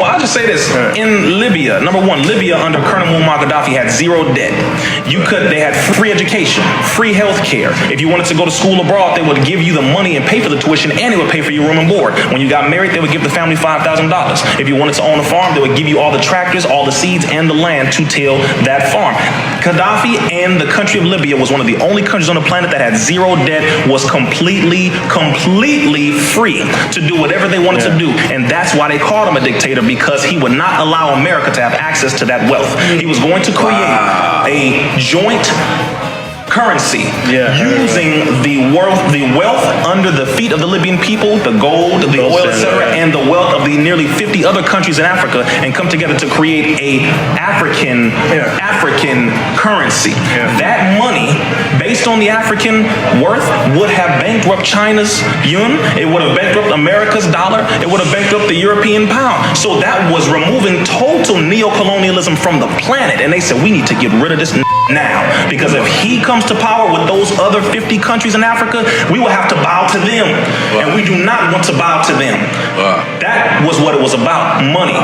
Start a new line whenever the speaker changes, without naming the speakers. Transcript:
I'll just say this. In Libya, number one, Libya under Colonel Muammar Gaddafi had zero debt. They had free education, free health care. If you wanted to go to school abroad, they would give you the money and pay for the tuition, and they would pay for your room and board. When you got married, they would give the family $5,000. If you wanted to own a farm, they would give you all the tractors, all the seeds, and the land to till that farm. Gaddafi and the country of Libya was one of the only countries on the planet that had zero debt, was completely free to do whatever they wanted to do. And that's why they called him a dictator, because he would not allow America to have access to that wealth. He was going to create a joint currency using the wealth under the feet of the Libyan people, the gold, the oil, etc., and the wealth of the nearly 50 other countries in Africa, and come together to create a African currency. That money, based on the African worth, would have bankrupt China's yuan. It would have bankrupt America's dollar. It would have bankrupt the European pound. So that was removing total neocolonialism from the planet. And they said, we need to get rid of this now, because if he comes to power with those other 50 countries in Africa, we will have to bow to them, and we do not want to bow to them. That was what it was about, money.